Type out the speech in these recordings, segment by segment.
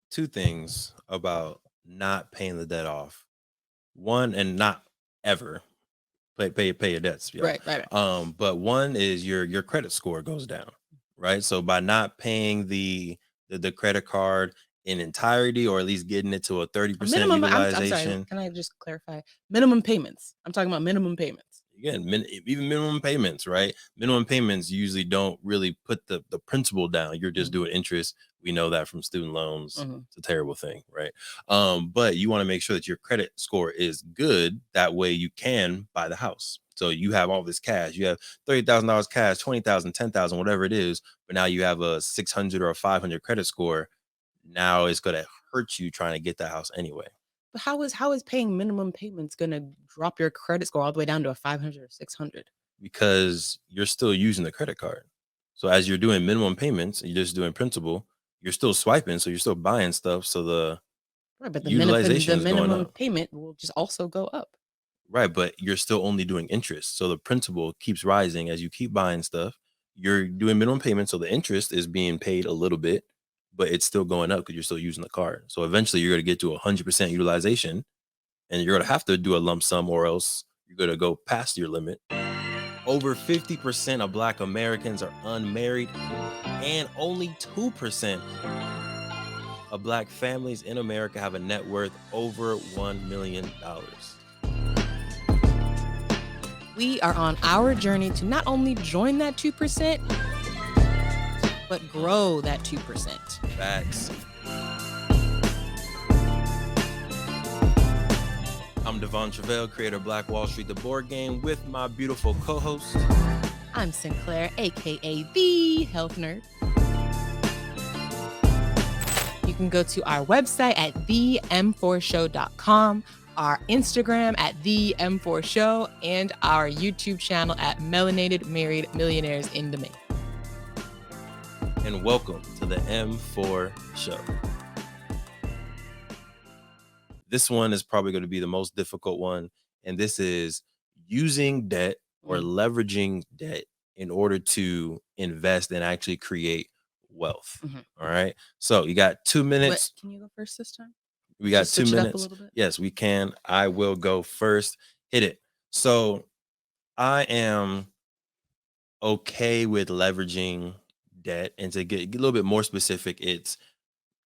two things about not paying the debt off. One, and not ever pay your debts, yo. Right. But one is your credit score goes down, right? So by not paying the credit card in entirety, or at least getting it to a 30% Minimum. I'm sorry. utilization. Can I just clarify? Minimum payments. I'm talking about minimum payments. Again, even minimum payments, right? Minimum payments usually don't really put the principal down. You're just doing interest. We know that from student loans. It's a terrible thing, right? But you want to make sure that your credit score is good. That way you can buy the house. So you have all this cash. You have $30,000 cash, 20,000, 10,000, whatever it is. But now you have a 600 or a 500 credit score. Now it's going to hurt you trying to get that house anyway. But how is paying minimum payments gonna drop your credit score all the way down to a 500 or 600? Because you're still using the credit card. So as you're doing minimum payments, you're just doing principal, you're still swiping, so you're still buying stuff. So the Right, but utilization the is going minimum up. payment will just also go up. Right, but you're still only doing interest. So the principal keeps rising as you keep buying stuff. You're doing minimum payments, so the interest is being paid a little bit, but it's still going up because you're still using the card. So eventually you're going to get to 100% utilization, and you're going to have to do a lump sum, or else you're going to go past your limit. Over 50% of Black Americans are unmarried, and only 2% of Black families in America have a net worth over $1 million. We are on our journey to not only join that 2%, but grow that 2%. Facts. I'm Devon Truvel, creator of Black Wall Street, the board game, with my beautiful co-host. I'm Sinclair, aka the Health Nerd. You can go to our website at them4show.com, our Instagram at them4show, and our YouTube channel at Melanated Married Millionaires in the Making. And welcome to the M4 Show. This one is probably going to be the most difficult one, and this is using debt or leveraging debt in order to invest and actually create wealth. All right. So you got 2 minutes. Can you go first this time? We got 2 minutes. Yes, we can. I will go first. Hit it. So I am okay with leveraging debt, and to get a little bit more specific, it's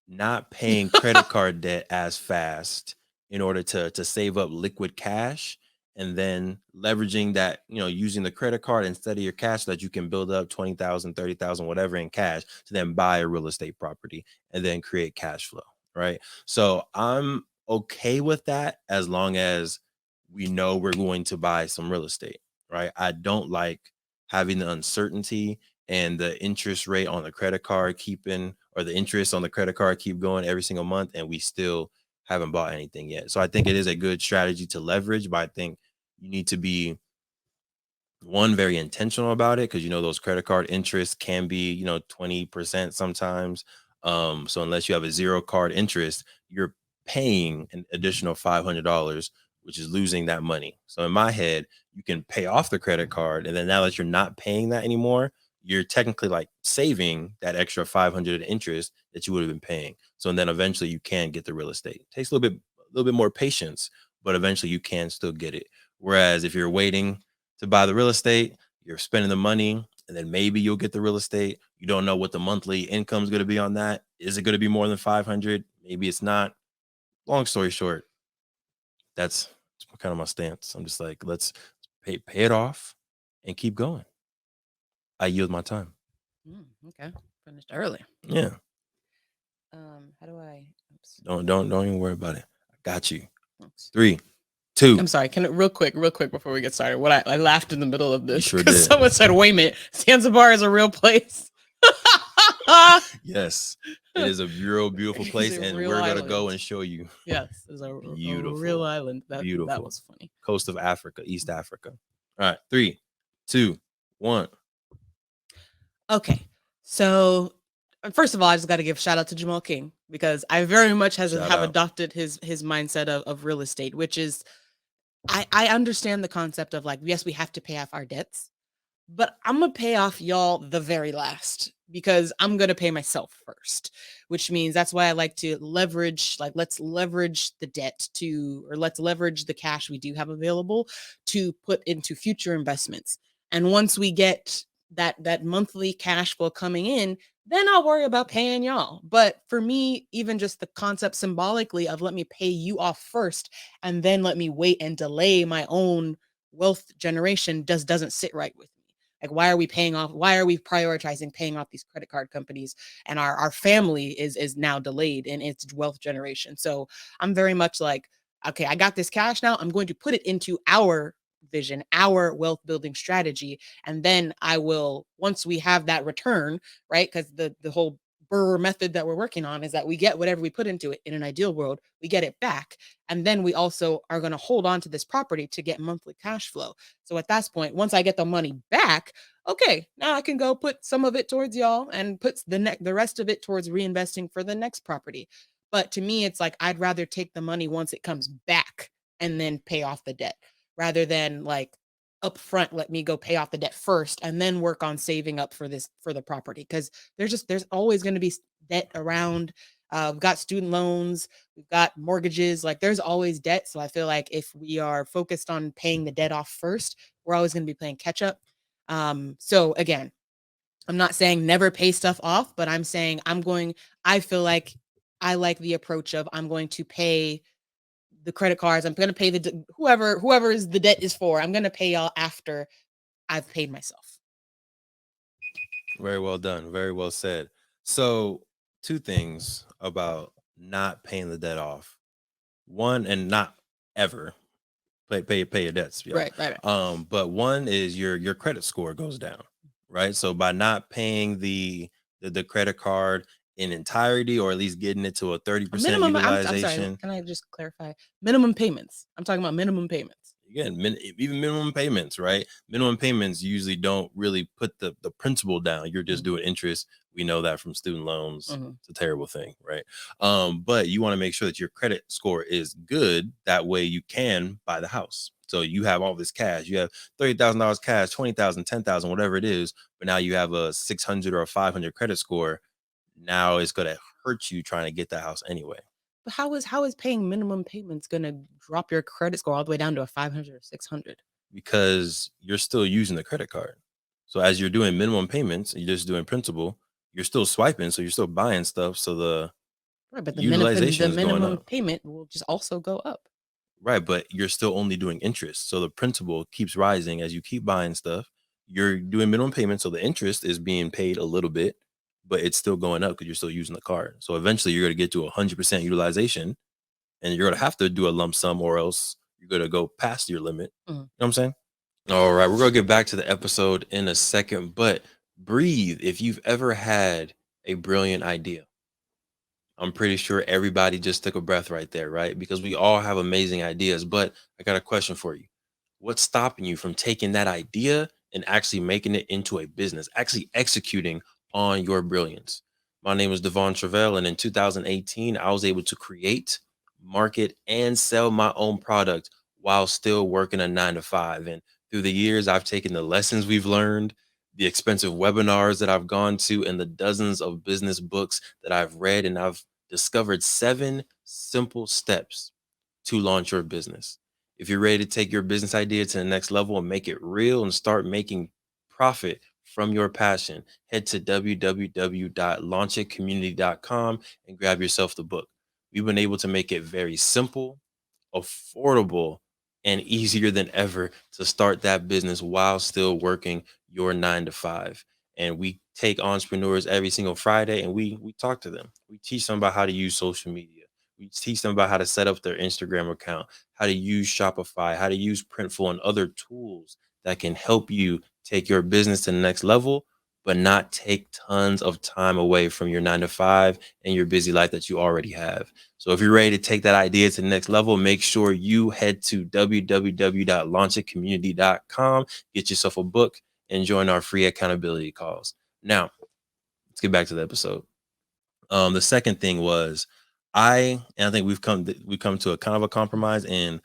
not paying credit card debt as fast in order to save up liquid cash, and then leveraging that, using the credit card instead of your cash, so that you can build up 20,000, 30,000, whatever in cash, to then buy a real estate property and then create cash flow. Right. So I'm okay with that as long as we know we're going to buy some real estate. Right. I don't like having the uncertainty and the interest rate on the credit card or the interest on the credit card keep going every single month, and we still haven't bought anything yet. So I think it is a good strategy to leverage, but I think you need to be, one, very intentional about it, because those credit card interests can be 20% sometimes. So unless you have a zero card interest, you're paying an additional $500, which is losing that money. So in my head, you can pay off the credit card, and then now that you're not paying that anymore, you're technically like saving that extra 500 interest that you would have been paying. So, and then eventually you can get the real estate. It takes a little bit more patience, but eventually you can still get it. Whereas if you're waiting to buy the real estate, you're spending the money, and then maybe you'll get the real estate. You don't know what the monthly income is going to be on that. Is it going to be more than 500? Maybe it's not. Long story short, that's kind of my stance. I'm just like, let's pay it off and keep going. I yield my time. Okay, finished early. Yeah. How do I? Oops. Don't even worry about it. I got you. 3, 2. I'm sorry. Can it real quick before we get started? What I laughed in the middle of this because someone said, "Wait a minute, Zanzibar is a real place." Yes, it is a real beautiful place, and we're gonna go and show you. Yes, it's a real island. Beautiful. That was funny. Coast of Africa, East Africa. All right, 3, 2, 1. Okay, so first of all, I just got to give shout out to Jamal King, because I very much have adopted his mindset of real estate, which is, I understand the concept of, like, yes, we have to pay off our debts, but I'm gonna pay off y'all the very last, because I'm going to pay myself first, which means that's why I like to leverage, like, let's leverage the debt to, or let's leverage the cash we do have available to put into future investments. And once we get that monthly cash flow coming in, then I'll worry about paying y'all. But for me, even just the concept symbolically of let me pay you off first and then let me wait and delay my own wealth generation doesn't sit right with me. Like, why are we paying off? Why are we prioritizing paying off these credit card companies? And our family is now delayed in its wealth generation. So I'm very much like, okay, I got this cash now. I'm going to put it into our vision, our wealth building strategy. And then I will, once we have that return, right? Because the whole Burr method that we're working on is that we get whatever we put into it. In an ideal world, we get it back. And then we also are going to hold on to this property to get monthly cash flow. So at that point, once I get the money back, okay, now I can go put some of it towards y'all and put the rest of it towards reinvesting for the next property. But to me, it's like I'd rather take the money once it comes back and then pay off the debt, rather than like upfront, let me go pay off the debt first and then work on saving up for the property. Because there's always going to be debt around. We've got student loans, we've got mortgages, like there's always debt. So I feel like if we are focused on paying the debt off first, we're always going to be playing catch up. So again, I'm not saying never pay stuff off, but I'm saying I feel like I like the approach of I'm going to pay the credit cards. I'm going to pay whoever is the debt is for. I'm going to pay y'all after I've paid myself. Very well done. Very well said. So, two things about not paying the debt off. One, and not ever pay your debts, y'all. Right. But one is your credit score goes down, right? So by not paying the credit card in entirety, or at least getting it to a 30% Minimum. I'm sorry. utilization. Can I just clarify? Minimum payments. I'm talking about minimum payments. Again, even minimum payments, right? Minimum payments usually don't really put the principal down. You're just doing interest. We know that from student loans. It's a terrible thing, right? But you want to make sure that your credit score is good. That way you can buy the house. So you have all this cash. You have $30,000 cash, 20,000, 10,000, whatever it is. But now you have a 600 or a 500 credit score. Now it's going to hurt you trying to get that house anyway. But how is paying minimum payments going to drop your credit score all the way down to a 500 or 600? Because you're still using the credit card. So as you're doing minimum payments, you're just doing principal, you're still swiping, so you're still buying stuff. So the right, but the utilization is going minimum up. payment will just also go up. Right, but you're still only doing interest. So the principal keeps rising as you keep buying stuff. You're doing minimum payments, so the interest is being paid a little bit, but it's still going up because you're still using the card. So eventually you're going to get to 100% utilization, and you're going to have to do a lump sum, or else you're going to go past your limit. You know what I'm saying? All right, we're going to get back to the episode in a second, but breathe. If you've ever had a brilliant idea, I'm pretty sure everybody just took a breath right there, right? Because we all have amazing ideas, but I got a question for you. What's stopping you from taking that idea and actually making it into a business, actually executing on your brilliance? My name is Devon Truvel, and in 2018, I was able to create, market, and sell my own product while still working a 9 to 5. And through the years, I've taken the lessons we've learned, the expensive webinars that I've gone to, and the dozens of business books that I've read, and I've discovered 7 simple steps to launch your business. If you're ready to take your business idea to the next level and make it real and start making profit from your passion, head to www.launchitcommunity.com and grab yourself the book. We've been able to make it very simple, affordable, and easier than ever to start that business while still working your 9 to 5. And we take entrepreneurs every single Friday and we talk to them. We teach them about how to use social media. We teach them about how to set up their Instagram account, how to use Shopify, how to use Printful, and other tools that can help you take your business to the next level, but not take tons of time away from your 9 to 5 and your busy life that you already have. So if you're ready to take that idea to the next level, make sure you head to www.launchitcommunity.com, get yourself a book, and join our free accountability calls. Now, let's get back to the episode. The second thing was I think we've come to a kind of a compromise, and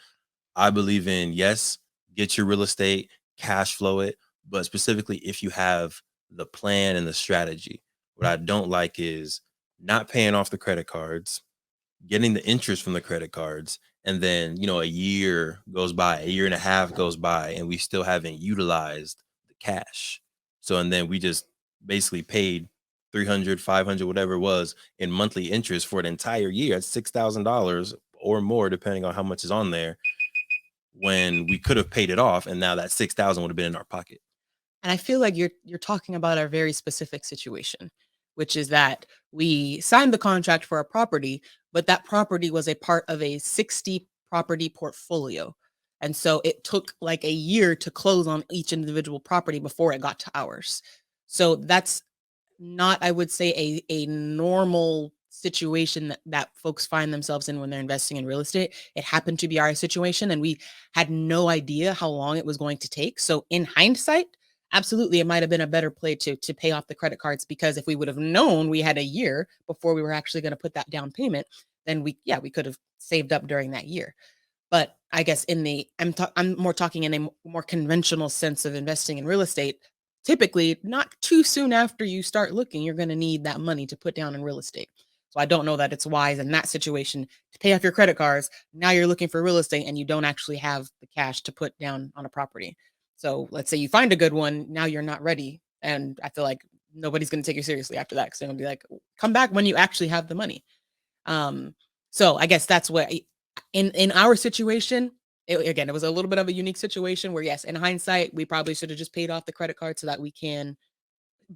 I believe in, yes, get your real estate, cash flow it, but specifically if you have the plan and the strategy. What I don't like is not paying off the credit cards, getting the interest from the credit cards, and then, a year goes by, a year and a half goes by, and we still haven't utilized the cash. So, and then we just basically paid 300, 500, whatever it was in monthly interest for an entire year. It's $6,000 or more, depending on how much is on there, when we could have paid it off. And now that 6,000 would have been in our pocket. And I feel like you're talking about a very specific situation, which is that we signed the contract for a property, but that property was a part of a 60 property portfolio. And so it took like a year to close on each individual property before it got to ours. So that's not, I would say, a normal situation that folks find themselves in when they're investing in real estate. It happened to be our situation, and we had no idea how long it was going to take. So in hindsight, absolutely, it might have been a better play to pay off the credit cards, because if we would have known we had a year before we were actually going to put that down payment, then we could have saved up during that year. But I guess I'm more talking in a more conventional sense of investing in real estate. Typically, not too soon after you start looking, you're going to need that money to put down in real estate. So I don't know that it's wise in that situation to pay off your credit cards. Now you're looking for real estate and you don't actually have the cash to put down on a property. So let's say you find a good one, now you're not ready. And I feel like nobody's going to take you seriously after that, because they're going to be like, come back when you actually have the money. So I guess that's what in our situation, it was a little bit of a unique situation where, yes, in hindsight, we probably should have just paid off the credit card so that we can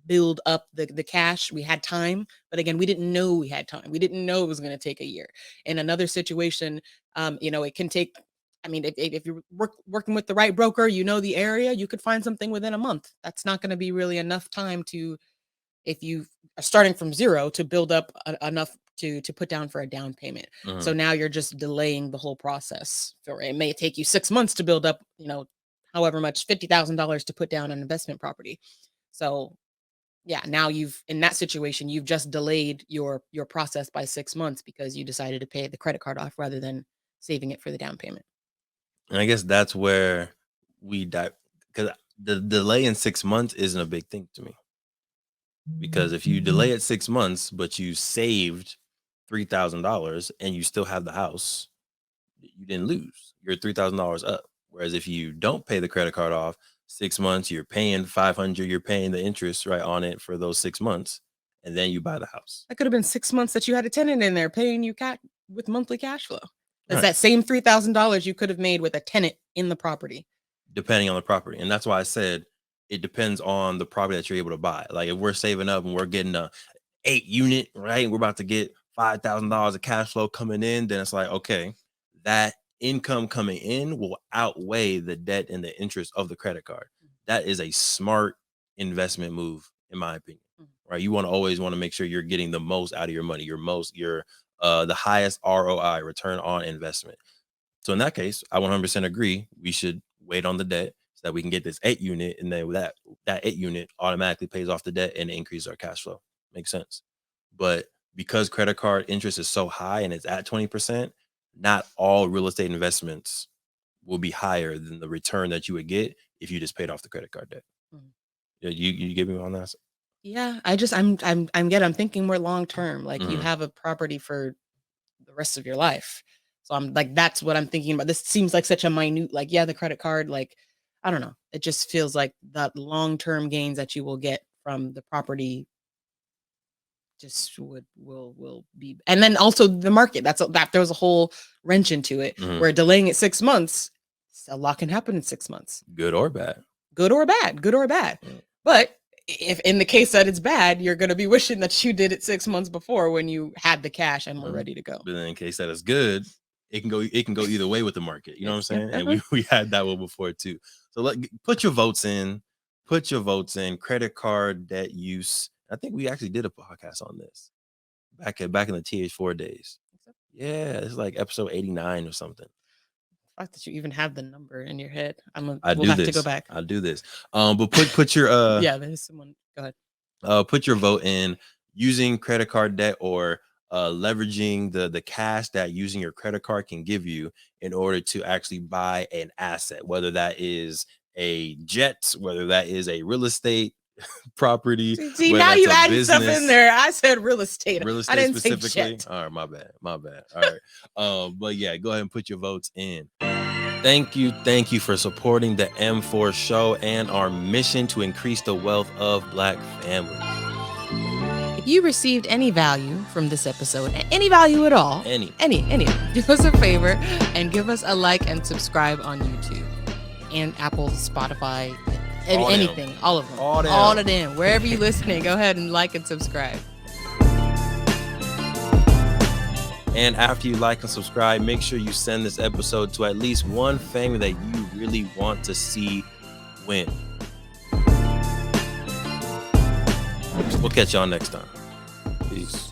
build up the cash. We had time, but again, we didn't know we had time. We didn't know it was going to take a year. In another situation, it can take. I mean, if you're working with the right broker, the area, you could find something within a month. That's not going to be really enough time to, if you are starting from zero, to build up enough to put down for a down payment. So now you're just delaying the whole process. Or it may take you 6 months to build up, however much, $50,000 to put down an investment property. So yeah, now in that situation, you've just delayed your process by 6 months because you decided to pay the credit card off rather than saving it for the down payment. And I guess that's where we die, because the delay in 6 months isn't a big thing to me. Because if you delay it 6 months, but you saved $3,000 and you still have the house, you didn't lose. You're $3,000 up. Whereas if you don't pay the credit card off 6 months, you're paying 500. You're paying the interest right on it for those 6 months, and then you buy the house. That could have been 6 months that you had a tenant in there paying you with monthly cash flow. That's right. That same $3,000 you could have made with a tenant in the property. Depending on the property. And that's why I said it depends on the property that you're able to buy. Like if we're saving up and we're getting a 8 unit, right? We're about to get $5,000 of cash flow coming in. Then it's like, okay, that income coming in will outweigh the debt and the interest of the credit card. That is a smart investment move, in my opinion, right? You always want to make sure you're getting the most out of your money, the highest ROI, return on investment. So in that case, I 100% agree. We should wait on the debt so that we can get this 8 unit, and then that 8 unit automatically pays off the debt and increases our cash flow. Makes sense. But because credit card interest is so high and it's at 20%, not all real estate investments will be higher than the return that you would get if you just paid off the credit card debt. You get me on that? Yeah, I'm thinking more long term. Like you have a property for the rest of your life. So I'm like, that's what I'm thinking about. This seems like such a minute, like, yeah, the credit card, like, I don't know. It just feels like that long-term gains that you will get from the property just will be. And then also the market, that there was a whole wrench into it, where delaying it 6 months, a lot can happen in 6 months. Good or bad. But if in the case that it's bad, you're going to be wishing that you did it 6 months before when you had the cash and were ready to go. But in case that it's good, it can go either way with the market. You know what I'm saying? And we had that one before too. So put your votes in. Credit card debt use. I think we actually did a podcast on this back in the TH4 days. Yeah, it's like episode 89 or something. The fact that you even have the number in your head, we'll have to go back. I'll do this. But put your yeah, there's someone. Go ahead. Put your vote in using credit card debt or leveraging the cash that using your credit card can give you in order to actually buy an asset, whether that is a jet, whether that is a real estate property. See now you added stuff in there. I said real estate. I didn't specifically. Say jet. All right, my bad. All right. But yeah, go ahead and put your votes in. Thank you for supporting the M4 show and our mission to increase the wealth of Black families. If you received any value from this episode, any value at all, any, do us a favor and give us a like and subscribe on YouTube and Apple, Spotify, anything, all of them, all of them, wherever you're listening. Go ahead and like and subscribe. And after you like and subscribe, make sure you send this episode to at least one family that you really want to see win. We'll catch y'all next time. Peace.